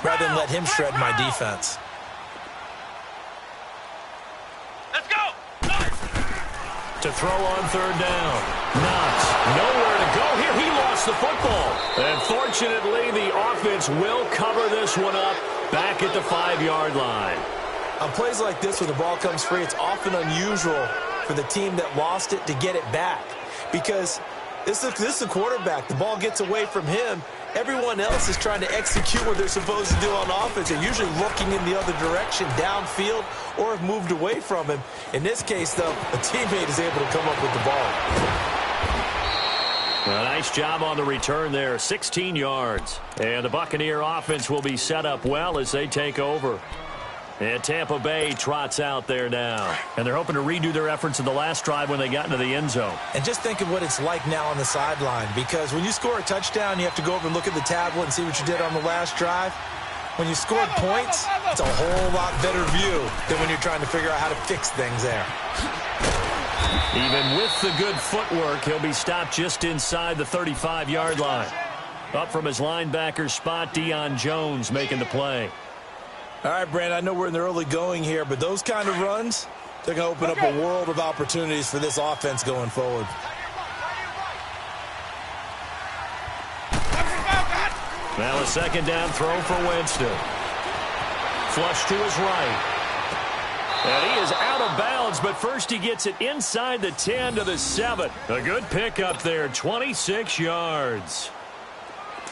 rather than let him shred my defense. Let's go. To throw on third down. Knox, nowhere to go here. He lost the football. And fortunately, the offense will cover this one up back at the 5-yard line. On plays like this where the ball comes free, it's often unusual for the team that lost it to get it back. Because this is a quarterback. The ball gets away from him. Everyone else is trying to execute what they're supposed to do on offense. They're usually looking in the other direction, downfield, or have moved away from him. In this case, though, a teammate is able to come up with the ball. A nice job on the return there, 16 yards. And the Buccaneer offense will be set up well as they take over. And Tampa Bay trots out there now. And they're hoping to redo their efforts in the last drive when they got into the end zone. And just think of what it's like now on the sideline, because when you score a touchdown, you have to go over and look at the tablet and see what you did on the last drive. When you scored points, it's a whole lot better view than when you're trying to figure out how to fix things there. Even with the good footwork, he'll be stopped just inside the 35-yard line. Up from his linebacker spot, Deion Jones making the play. All right, Brandon, I know we're in the early going here, but those kind of runs, they're going to open up a world of opportunities for this offense going forward. Now a second down throw for Winston. Flush to his right. And he is out of bounds, but first he gets it inside the 10 to the 7. A good pickup there, 26 yards.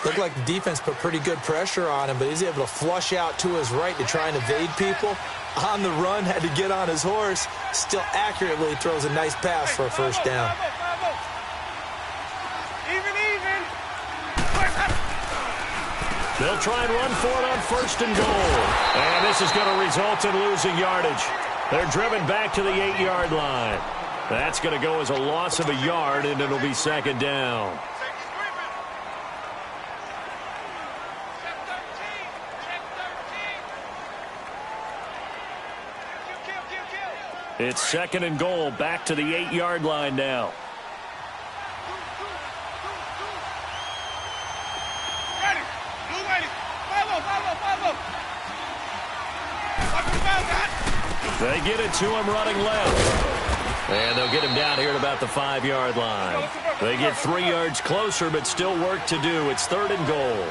Looked like the defense put pretty good pressure on him, but he's able to flush out to his right to try and evade people. On the run, had to get on his horse. Still accurately throws a nice pass for a first down. Even. They'll try and run for it on first and goal. And this is going to result in losing yardage. They're driven back to the 8-yard line. That's going to go as a loss of a yard, and it'll be second down. It's second and goal, back to the 8-yard line now. They get it to him running left. And they'll get him down here at about the 5-yard line. They get 3 yards closer, but still work to do. It's third and goal.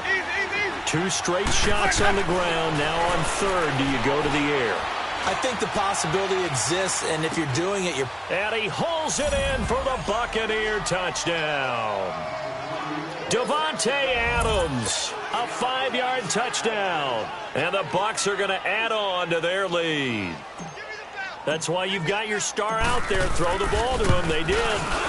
2 straight shots on the ground. Now on third, do you go to the air? I think the possibility exists, and if you're doing it, you're... And he hauls it in for the Buccaneer touchdown. Devontae Adams, a 5-yard touchdown. And the Bucs are going to add on to their lead. That's why you've got your star out there. Throw the ball to him. They did.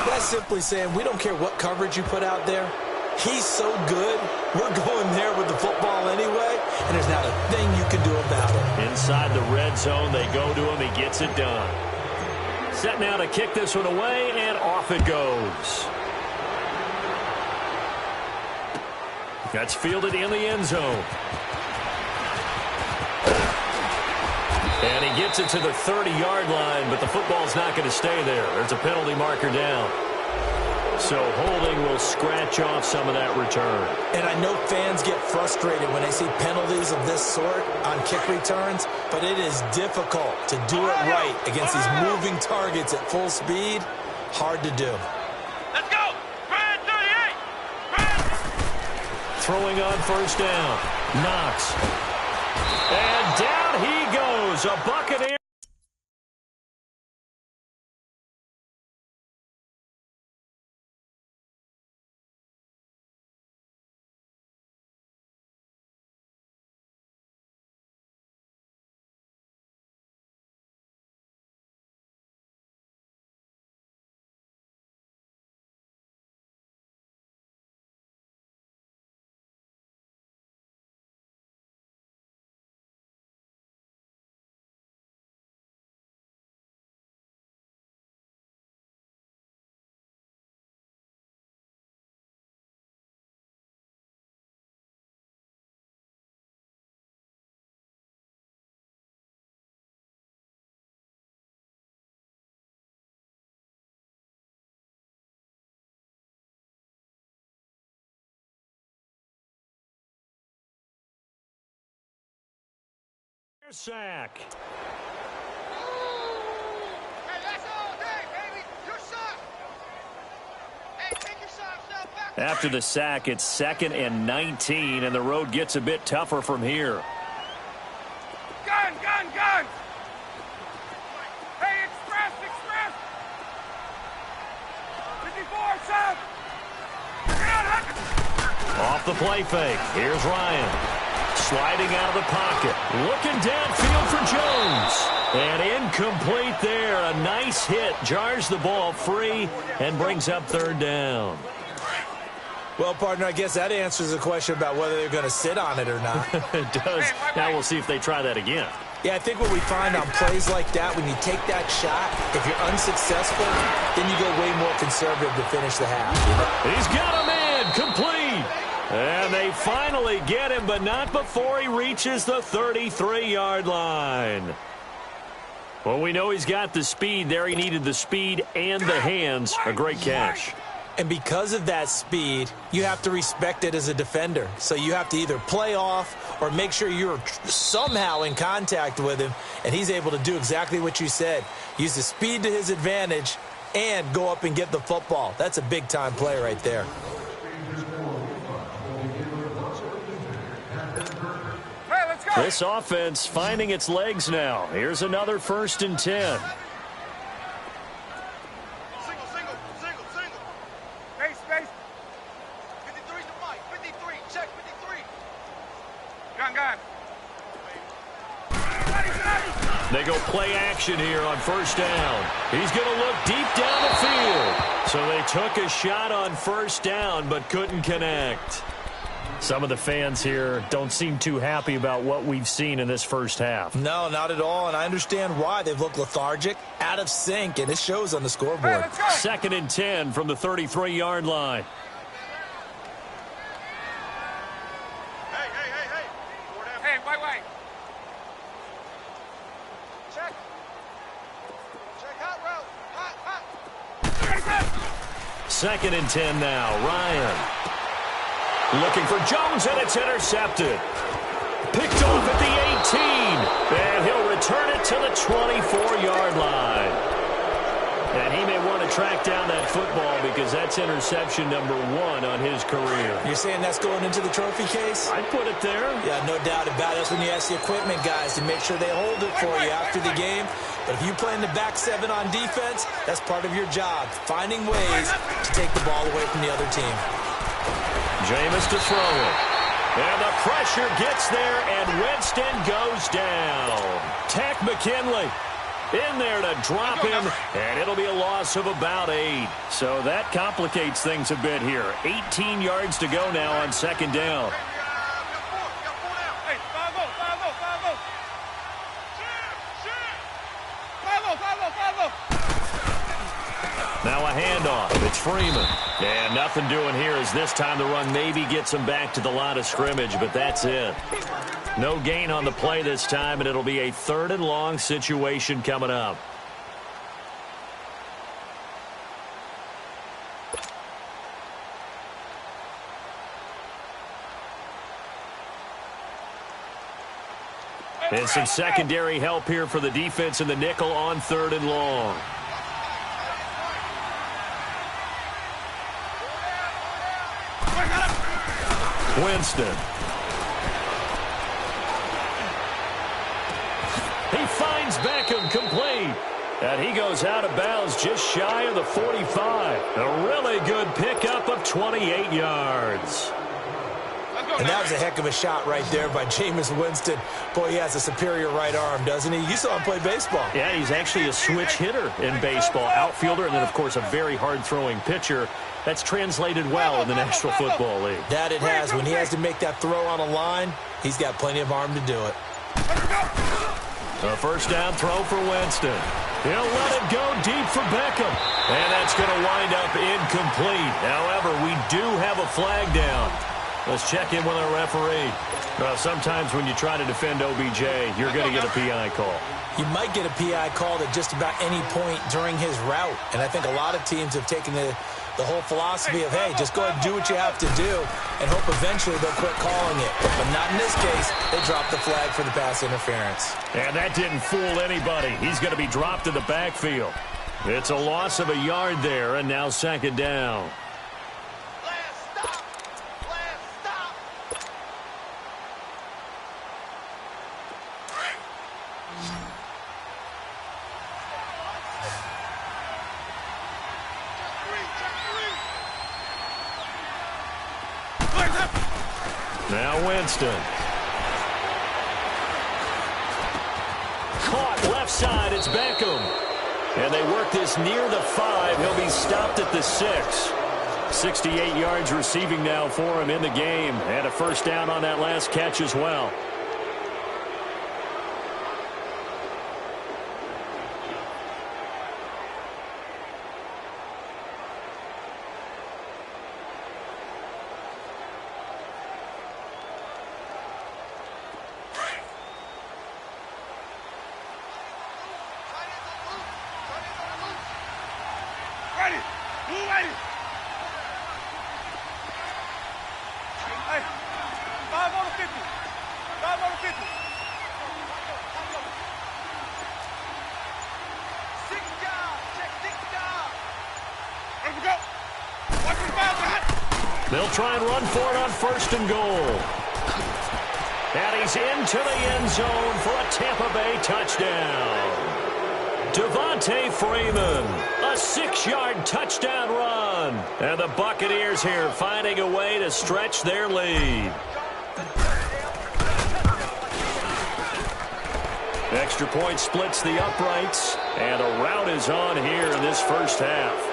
That's simply saying we don't care what coverage you put out there. He's so good, we're going there with the football anyway, and there's not a thing you can do about it. Inside the red zone, they go to him. He gets it done. Set now to kick this one away, and off it goes. That's fielded in the end zone. And he gets it to the 30-yard line, but the football's not going to stay there. There's a penalty marker down. So holding will scratch off some of that return. And I know fans get frustrated when they see penalties of this sort on kick returns, but it is difficult to do it right against these moving targets at full speed. Hard to do. Let's go. Brad 38. Throwing on first down. Knox. And down he goes. A Buccaneer. sack. Hey, that's all day, baby. Your sock. Hey, take your socks out back. After the sack, it's 2nd and 19, and the road gets a bit tougher from here. Gun, gun, gun. Hey, express, express. 54, son. Off the play fake. Here's Ryan. Sliding out of the pocket. Looking downfield for Jones. And incomplete there. A nice hit. Jars the ball free and brings up 3rd down. Well, partner, I guess that answers the question about whether they're going to sit on it or not. It does. Now we'll see if they try that again. Yeah, I think what we find on plays like that, when you take that shot, if you're unsuccessful, then you go way more conservative to finish the half. You know? He's got a man. Complete. And they finally get him, but not before he reaches the 33-yard line. Well, we know he's got the speed there. He needed the speed and the hands. A great catch. And because of that speed, you have to respect it as a defender. So you have to either play off or make sure you're somehow in contact with him, and he's able to do exactly what you said. Use the speed to his advantage and go up and get the football. That's a big-time play right there. Hey, let's go. This offense finding its legs now. Here's another 1st and 10. Space. 53's the mic. 53. Check 53. Gun. They go play action here on 1st down. He's going to look deep down the field. So they took a shot on 1st down but couldn't connect. Some of the fans here don't seem too happy about what we've seen in this first half. No, not at all, and I understand why. They've looked lethargic, out of sync, and it shows on the scoreboard. Hey, 2nd and 10 from the 33-yard line. Hey, wait. Check. Check hot route. Hot. 2nd and 10 now. Ryan. Looking for Jones, and it's intercepted. Picked off at the 18, and he'll return it to the 24-yard line. And he may want to track down that football because that's interception number 1 on his career. You're saying that's going into the trophy case? I'd put it there. Yeah, no doubt about it. That's when you ask the equipment guys to make sure they hold it for you after the game. But if you play in the back 7 on defense, that's part of your job, finding ways to take the ball away from the other team. Jameis to throw it. And the pressure gets there, and Winston goes down. Tack McKinley in there to drop him, and it'll be a loss of about 8. So that complicates things a bit here. 18 yards to go now on 2nd down. Hey, 5-0. Now a handoff. It's Freeman. And nothing doing here as this time the run maybe gets him back to the line of scrimmage, but that's it. No gain on the play this time, and it'll be a 3rd and long situation coming up. And some secondary help here for the defense in the nickel on 3rd and long. Winston. He finds Beckham complete. And he goes out of bounds just shy of the 45. A really good pickup of 28 yards. And that was a heck of a shot right there by Jameis Winston. Boy, he has a superior right arm, doesn't he? You saw him play baseball. Yeah, he's actually a switch hitter in baseball. Outfielder and then, of course, a very hard-throwing pitcher. That's translated well in the National Football League. That it has. When he has to make that throw on a line, he's got plenty of arm to do it. A 1st down throw for Winston. He'll let it go deep for Beckham. And that's going to wind up incomplete. However, we do have a flag down. Let's check in with our referee. Sometimes when you try to defend OBJ, you're going to get a PI call. You might get a PI called at just about any point during his route. And I think a lot of teams have taken the The whole philosophy of, hey, just go ahead and do what you have to do and hope eventually they'll quit calling it. But not in this case. They dropped the flag for the pass interference. And that didn't fool anybody. He's going to be dropped in the backfield. It's a loss of a yard there, and now second down. Now Winston. Caught left side. It's Beckham. And they work this near the 5. He'll be stopped at the 6. 68 yards receiving now for him in the game. And a first down on that last catch as well. They'll try and run for it on first and goal. And he's into the end zone for a Tampa Bay touchdown. Devontae Freeman, a 6-yard touchdown run. And the Buccaneers here finding a way to stretch their lead. Extra point splits the uprights. And a rout is on here in this first half.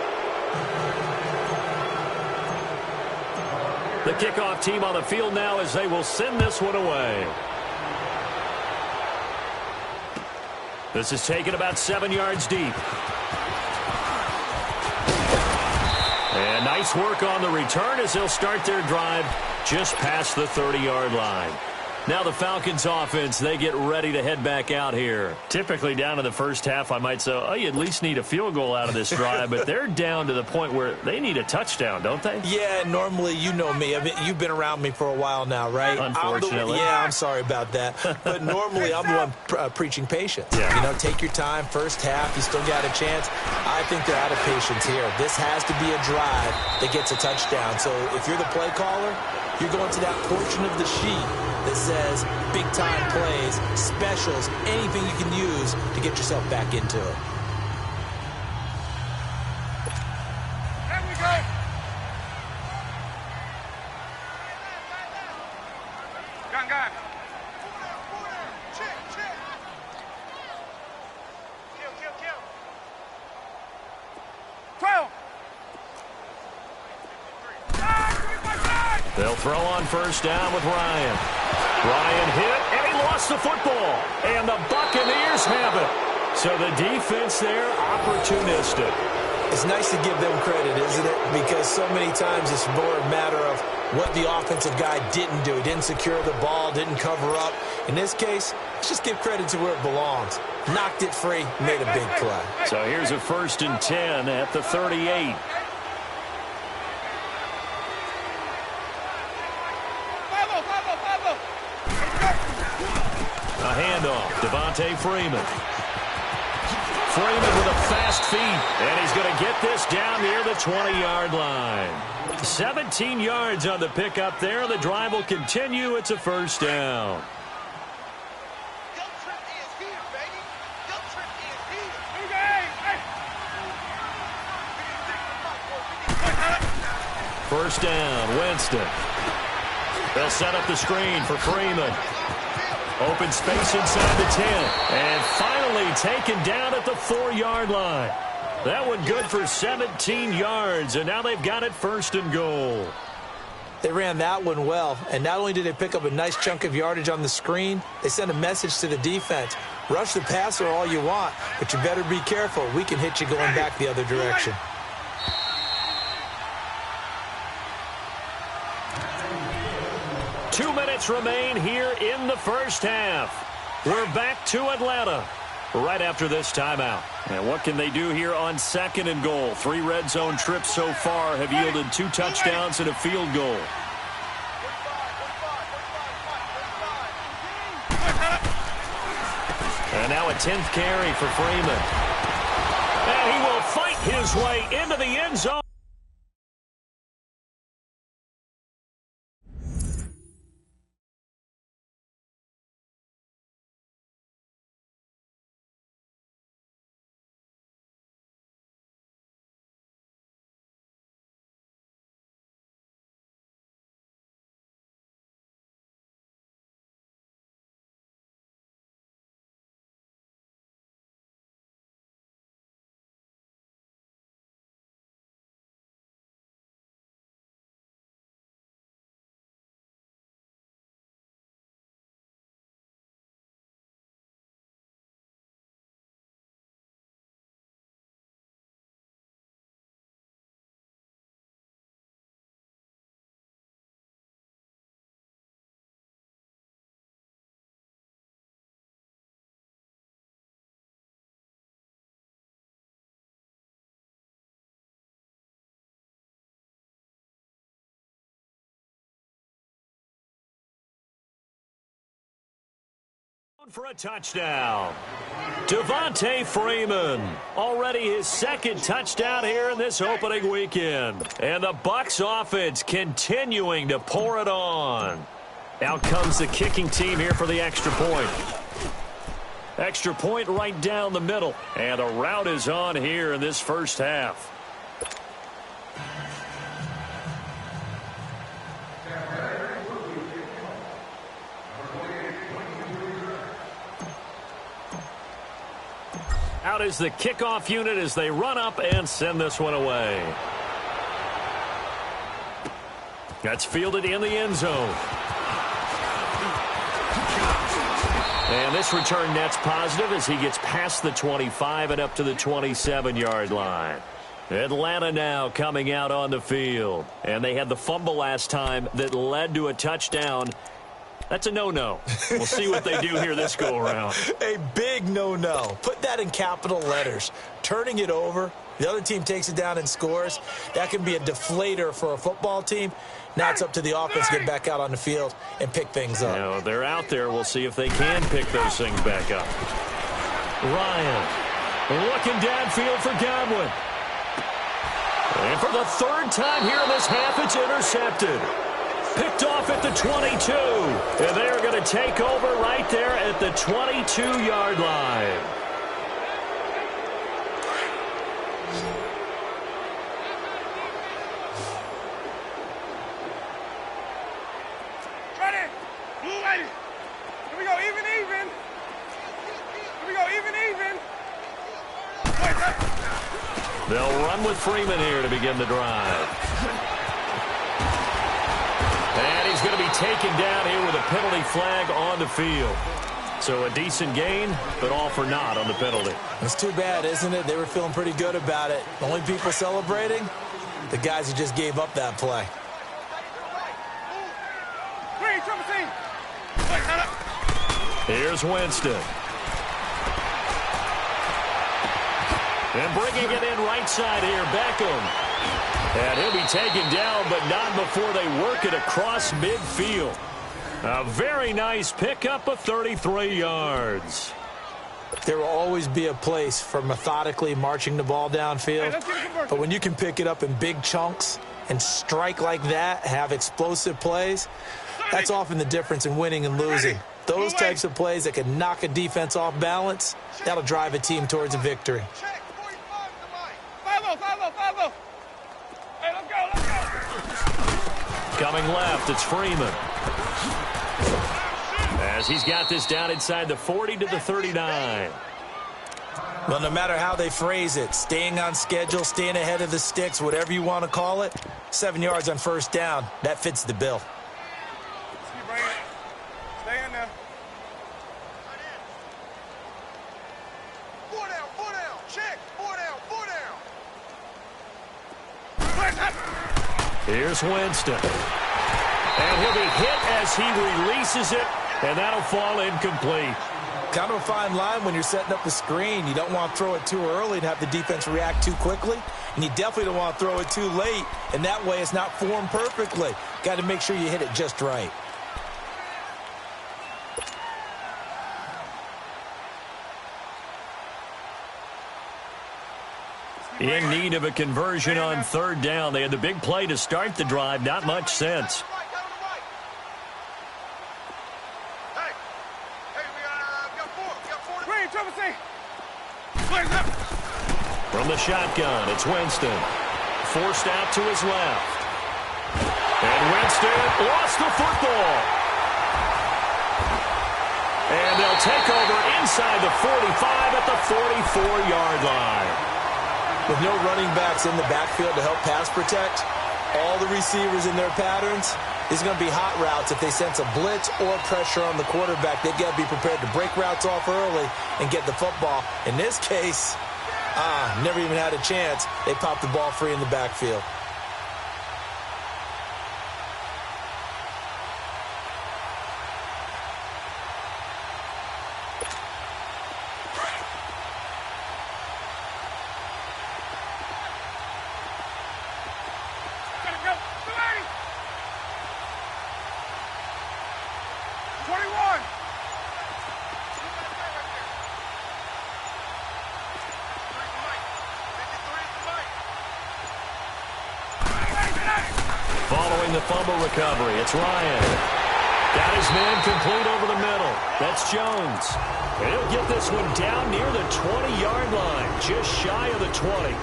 The kickoff team on the field now as they will send this one away. This is taken about 7 yards deep. And nice work on the return as they'll start their drive just past the 30-yard line. Now the Falcons offense, they get ready to head back out here. Typically down in the first half, I might say, oh, you at least need a field goal out of this drive, but they're down to the point where they need a touchdown, don't they? Yeah, normally, you know me. I mean, you've been around me for a while now, right? Unfortunately. I'm sorry about that. But normally, I'm the one preaching patience. Yeah. You know, take your time. First half, you still got a chance. I think they're out of patience here. This has to be a drive that gets a touchdown. So if you're the play caller, you're going to that portion of the sheet that says big-time plays, specials, anything you can use to get yourself back into it. There we go. Gun. Check. Kill. 12. They'll throw on first down with Ryan. Ryan hit, and he lost the football. And the Buccaneers have it. So the defense there, opportunistic. It's nice to give them credit, isn't it? Because so many times it's more a matter of what the offensive guy didn't do. He didn't secure the ball, didn't cover up. In this case, let's just give credit to where it belongs. Knocked it free, made a big play. So here's a 1st and 10 at the 38. A handoff, Devontae Freeman. Freeman with a fast feet, and he's going to get this down near the 20-yard line. 17 yards on the pickup there. The drive will continue. It's a first down. First down, Winston. They'll set up the screen for Freeman. Open space inside the 10. And finally taken down at the 4-yard line. That one good for 17 yards, and now they've got it 1st and goal. They ran that one well, and not only did they pick up a nice chunk of yardage on the screen, they sent a message to the defense. Rush the passer all you want, but you better be careful. We can hit you going back the other direction. Two minutes remain here in the first half. We're back to Atlanta. right after this timeout. And what can they do here on 2nd and goal? 3 red zone trips so far have yielded 2 touchdowns and a field goal. And now a 10th carry for Freeman. And he will fight his way into the end zone. For a touchdown. Devontae Freeman, already his 2nd touchdown here in this opening weekend. And the Bucs offense continuing to pour it on. Out comes the kicking team here for the extra point. Extra point right down the middle. And the route is on here in this first half. Out is the kickoff unit as they run up and send this one away. That's fielded in the end zone. And this return net's positive as he gets past the 25 and up to the 27-yard line. Atlanta now coming out on the field. And they had the fumble last time that led to a touchdown. That's a no-no. We'll see what they do here this go-around. A big no-no. Put that in capital letters. Turning it over, the other team takes it down and scores. That can be a deflator for a football team. Now it's up to the offense to get back out on the field and pick things up. You know, they're out there. We'll see if they can pick those things back up. Ryan looking downfield for Godwin. And for the 3rd time here in this half, it's intercepted. Picked off at the 22. And they are going to take over right there at the 22-yard line. Ready? Blue lady. Here we go, even. Here we go, even. They'll run with Freeman here to begin the drive. And he's going to be taken down here with a penalty flag on the field. So a decent gain, but all for naught on the penalty. It's too bad, isn't it? They were feeling pretty good about it. The only people celebrating, the guys who just gave up that play. Here's Winston. And bringing it in right side here, Beckham. And he'll be taken down, but not before they work it across midfield. A very nice pickup of 33 yards. There will always be a place for methodically marching the ball downfield. But when you can pick it up in big chunks and strike like that, have explosive plays, that's often the difference in winning and losing. Those types of plays that can knock a defense off balance, that'll drive a team towards a victory. Coming left, it's Freeman. As he's got this down inside the 40 to the 39. Well, no matter how they phrase it, staying on schedule, staying ahead of the sticks, whatever you want to call it, 7 yards on first down, that fits the bill. Stay in there. Four down, check, four down. Here's Winston. And he'll be hit as he releases it, and that'll fall incomplete. kind of a fine line when you're setting up the screen. You don't want to throw it too early and have the defense react too quickly, and you definitely don't want to throw it too late, and that way it's not formed perfectly. Got to make sure you hit it just right. In need of a conversion on third down. They had the big play to start the drive. Not much sense. From the shotgun, it's Winston. Forced out to his left. And Winston lost the football. And they'll take over inside the 45 at the 44-yard line. With no running backs in the backfield to help pass protect, all the receivers in their patterns, these are going to be hot routes. If they sense a blitz or pressure on the quarterback, they've got to be prepared to break routes off early and get the football. In this case, never even had a chance. They popped the ball free in the backfield. Following the fumble recovery, it's Ryan. Got his man complete over the middle. That's Jones. And he'll get this one down near the 20-yard line, just shy of the 20.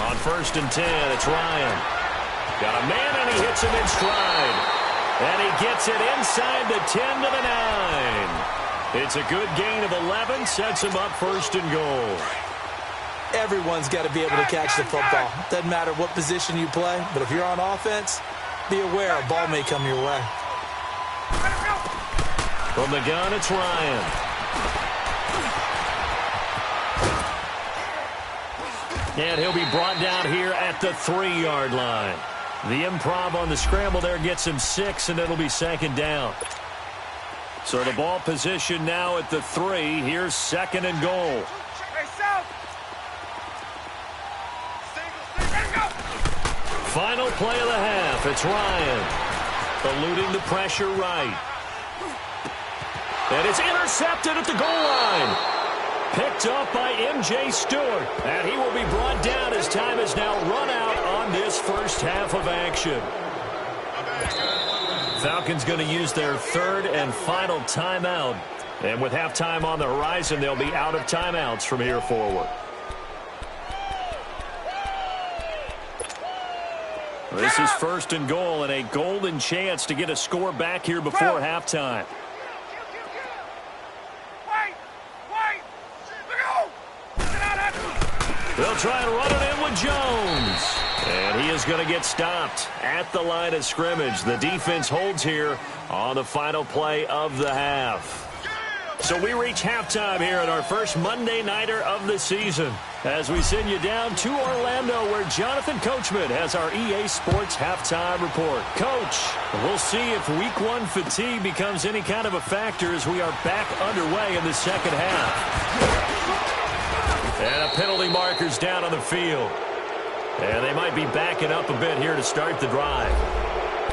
On 1st and 10, it's Ryan. Got a man, and he hits him in stride. And he gets it inside the 10 to the 9. It's a good gain of 11, sets him up 1st and goal. Everyone's got to be able to catch the football. Doesn't matter what position you play, but if you're on offense, be aware a ball may come your way. From the gun, it's Ryan. And he'll be brought down here at the 3-yard line. The improv on the scramble there gets him 6, and it'll be 2nd down. So the ball position now at the 3. Here's 2nd and goal. Final play of the half. It's Ryan. Eluding the pressure right. And it's intercepted at the goal line. Picked up by M.J. Stewart. And he will be brought down as time is now run out on this first half of action. Falcons going to use their 3rd and final timeout. And with halftime on the horizon, they'll be out of timeouts from here forward. This is 1st and goal and a golden chance to get a score back here before halftime. They'll try and run it in with Jones. And he is going to get stopped at the line of scrimmage. The defense holds here on the final play of the half. So we reach halftime here at our first Monday Nighter of the season as we send you down to Orlando where Jonathan Coachman has our EA Sports halftime report. Coach, we'll see if Week 1 fatigue becomes any kind of a factor as we are back underway in the second half. And a penalty marker's down on the field. And they might be backing up a bit here to start the drive.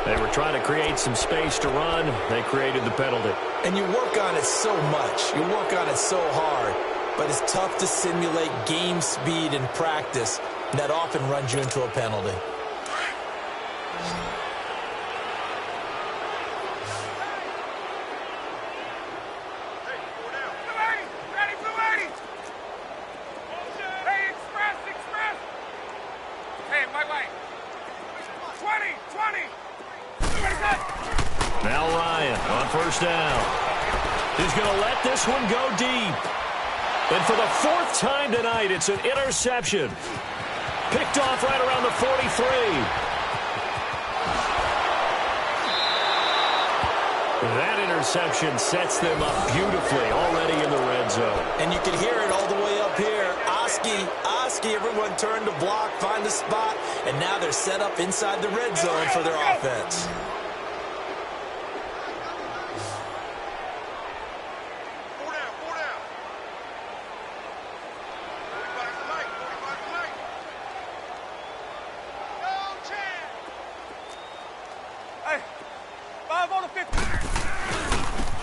They were trying to create some space to run. They created the penalty. And you work on it so much. You work on it so hard. But it's tough to simulate game speed in practice. And that often runs you into a penalty. Now Ryan on 1st down. He's going to let this one go deep. And for the 4th time tonight, it's an interception. Picked off right around the 43. That interception sets them up beautifully already in the red zone. And you can hear it all the way up here. Oski Husky. Everyone turned to block, find a spot, and now they're set up inside the red zone for their offense.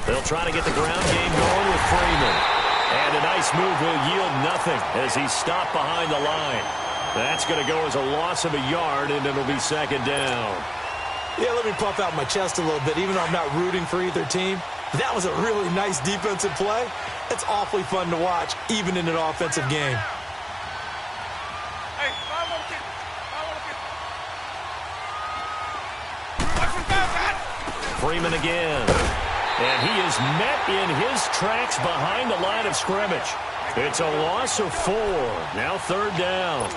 They'll try to get the ground game going with Freeman. And a nice move will yield nothing as he's stopped behind the line. That's going to go as a loss of a yard, and it'll be second down. Yeah, let me puff out my chest a little bit, even though I'm not rooting for either team. That was a really nice defensive play. It's awfully fun to watch, even in an offensive game. Freeman again. And he is met in his tracks behind the line of scrimmage. It's a loss of 4. Now third down.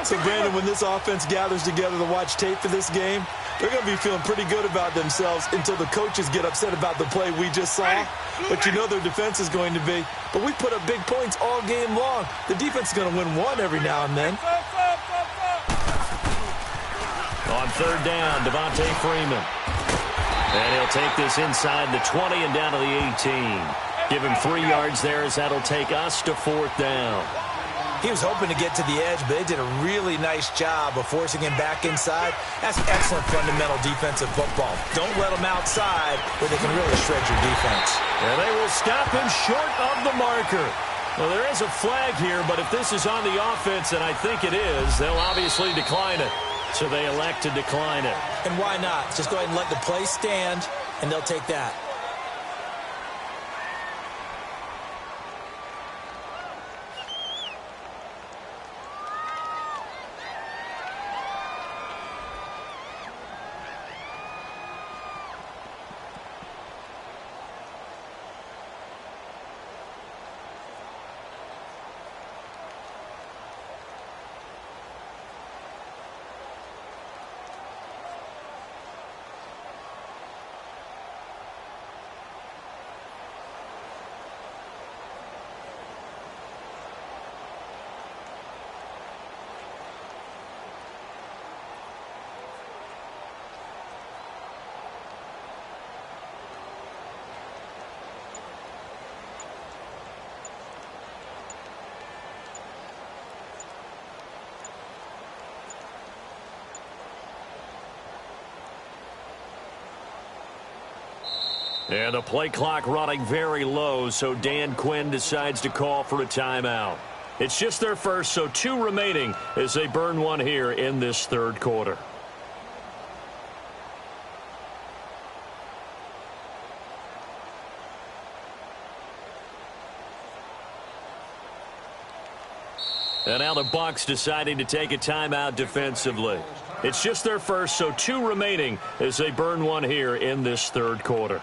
So, Brandon, when this offense gathers together to watch tape for this game, they're going to be feeling pretty good about themselves until the coaches get upset about the play we just saw. But you know their defense is going to be. But we put up big points all game long. The defense is going to win one every now and then. On third down, Devontae Freeman. And he'll take this inside the 20 and down to the 18. Give him 3 yards there as that'll take us to fourth down. He was hoping to get to the edge, but they did a really nice job of forcing him back inside. That's excellent fundamental defensive football. Don't let them outside where they can really shred your defense. And they will stop him short of the marker. Well, there is a flag here, but if this is on the offense, and I think it is, they'll obviously decline it. So they elect to decline it. And why not? Just go ahead and let the play stand, and they'll take that. And the play clock running very low, so Dan Quinn decides to call for a timeout. It's just their first, so 2 remaining as they burn one here in this third quarter. And now the Bucs deciding to take a timeout defensively. It's just their first, so 2 remaining as they burn one here in this third quarter.